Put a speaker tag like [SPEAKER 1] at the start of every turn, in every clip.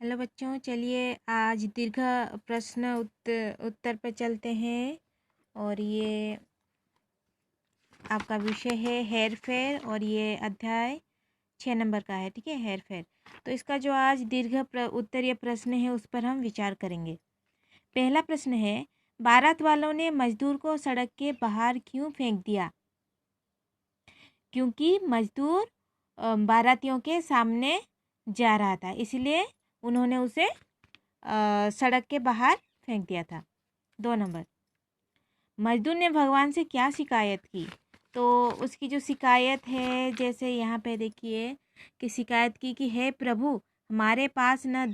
[SPEAKER 1] Hello बच्चों, चलिए आज दीर्घ प्रश्न उत्तर पर चलते हैं। और ये आपका विषय है हेर फेर और ये अध्याय 6 नंबर का है। ठीक है, हेर फेर। तो इसका जो आज उत्तरीय प्रश्न है उस पर हम विचार करेंगे। पहला प्रश्न है, बारात वालों ने मजदूर को सड़क के बाहर क्यों फेंक दिया? क्योंकि मजदूर बारातियों के सामने जा रहा था, इसलिए उन्होंने उसे सड़क के बाहर फेंक दिया था। 2 नंबर, मजदूर ने भगवान से क्या शिकायत की? तो उसकी जो शिकायत है, जैसे यहाँ पे देखिए कि शिकायत की कि हे प्रभु, हमारे पास न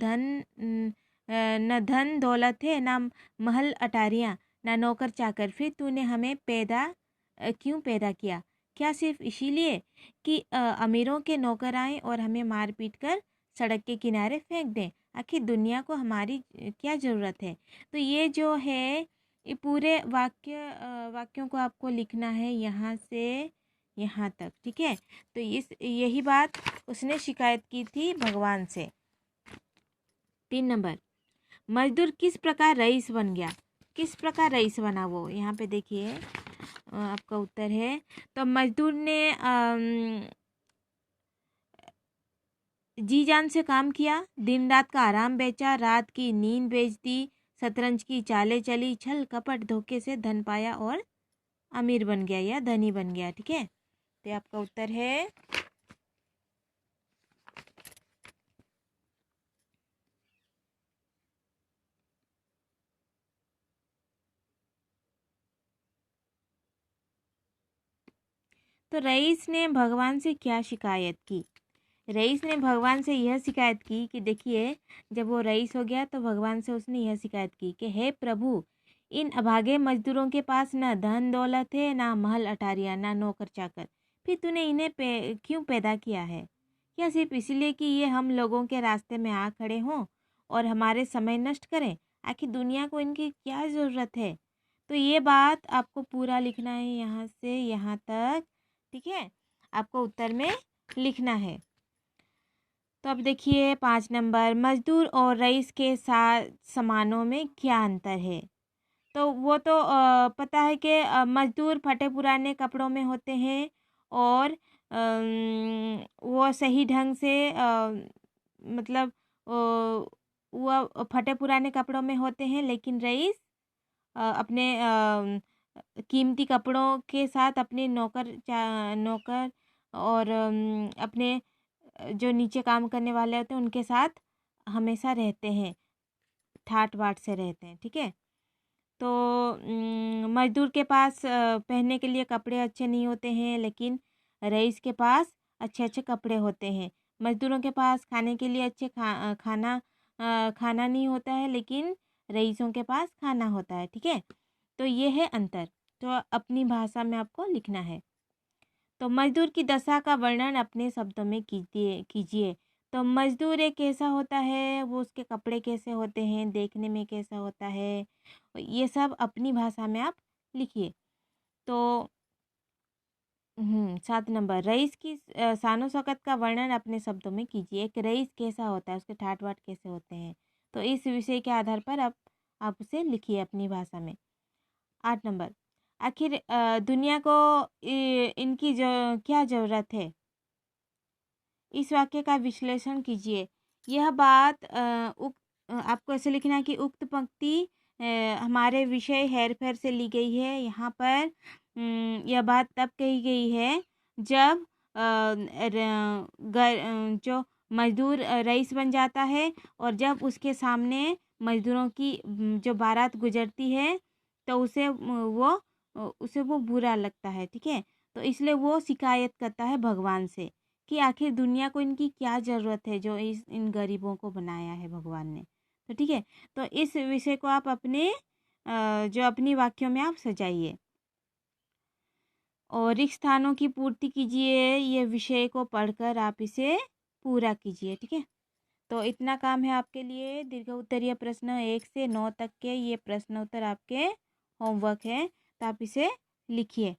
[SPEAKER 1] धन दौलत है, ना महल अटारियाँ, ना नौकर चाकर, फिर तूने हमें क्यों पैदा किया? क्या सिर्फ इसीलिए कि अमीरों के नौकर आएं और हमें मार पीट कर सड़क के किनारे फेंक दें? आखिर दुनिया को हमारी क्या ज़रूरत है? तो ये जो है, ये पूरे वाक्यों को आपको लिखना है यहाँ से यहाँ तक। ठीक है, तो यही बात उसने शिकायत की थी भगवान से। 3 नंबर, मजदूर किस प्रकार रईस बन गया? किस प्रकार रईस बना वो? यहाँ पे देखिए आपका उत्तर है। तो मजदूर ने जी जान से काम किया, दिन रात का आराम बेचा, रात की नींद बेच दी, शतरंज की चालें चली, छल कपट धोखे से धन पाया और अमीर बन गया या धनी बन गया। ठीक है, तो आपका उत्तर है तो रईस ने भगवान से क्या शिकायत की? रईस ने भगवान से यह शिकायत की कि देखिए, जब वो रईस हो गया तो भगवान से उसने यह शिकायत की कि हे प्रभु, इन अभागे मजदूरों के पास ना धन दौलत है, ना महल अटारियाँ, ना नौकर चाकर, फिर तूने इन्हें क्यों पैदा किया है? क्या सिर्फ इसलिए कि ये हम लोगों के रास्ते में आ खड़े हों और हमारे समय नष्ट करें? आखिर दुनिया को इनकी क्या ज़रूरत है? तो ये बात आपको पूरा लिखना है यहाँ से यहाँ तक। ठीक है, आपको उत्तर में लिखना है। तो अब देखिए 5 नंबर, मजदूर और रईस के साथ सामानों में क्या अंतर है? तो वो तो पता है कि मजदूर फटे पुराने कपड़ों में होते हैं और वो सही ढंग से मतलब वो फटे पुराने कपड़ों में होते हैं, लेकिन रईस अपने कीमती कपड़ों के साथ अपने नौकर और अपने जो नीचे काम करने वाले होते हैं उनके साथ हमेशा रहते हैं, ठाट बाट से रहते हैं। ठीक है, तो मजदूर के पास पहनने के लिए कपड़े अच्छे नहीं होते हैं, लेकिन रईस के पास अच्छे अच्छे कपड़े होते हैं। मजदूरों के पास खाने के लिए अच्छे खाना नहीं होता है, लेकिन रईसों के पास खाना होता है। ठीक है, तो ये है अंतर। तो अपनी भाषा में आपको लिखना है। तो मजदूर की दशा का वर्णन अपने शब्दों में कीजिए। तो मजदूर एक कैसा होता है, वो उसके कपड़े कैसे होते हैं, देखने में कैसा होता है, ये सब अपनी भाषा में आप लिखिए। तो 7 नंबर, रईस की शानो शौकत का वर्णन अपने शब्दों में कीजिए। एक रईस कैसा होता है, उसके ठाट बाट कैसे होते हैं, तो इस विषय के आधार पर आप उसे लिखिए अपनी भाषा में। 8 नंबर, आखिर दुनिया को इनकी जो क्या ज़रूरत है? इस वाक्य का विश्लेषण कीजिए। यह बात आपको ऐसे लिखना है कि उक्त पंक्ति हमारे विषय हेर फेर से ली गई है। यहाँ पर यह बात तब कही गई है जब जो मजदूर रईस बन जाता है और जब उसके सामने मजदूरों की जो बारात गुजरती है तो उसे वो बुरा लगता है। ठीक है, तो इसलिए वो शिकायत करता है भगवान से कि आखिर दुनिया को इनकी क्या ज़रूरत है जो इन गरीबों को बनाया है भगवान ने। तो ठीक है, तो इस विषय को आप अपने जो अपनी वाक्यों में आप सजाइए और रिक्त स्थानों की पूर्ति कीजिए। ये विषय को पढ़कर आप इसे पूरा कीजिए। ठीक है, तो इतना काम है आपके लिए। दीर्घ उत्तरीय प्रश्न 1 से 9 तक के ये प्रश्न उत्तर आपके होमवर्क है, तो आप इसे लिखिए।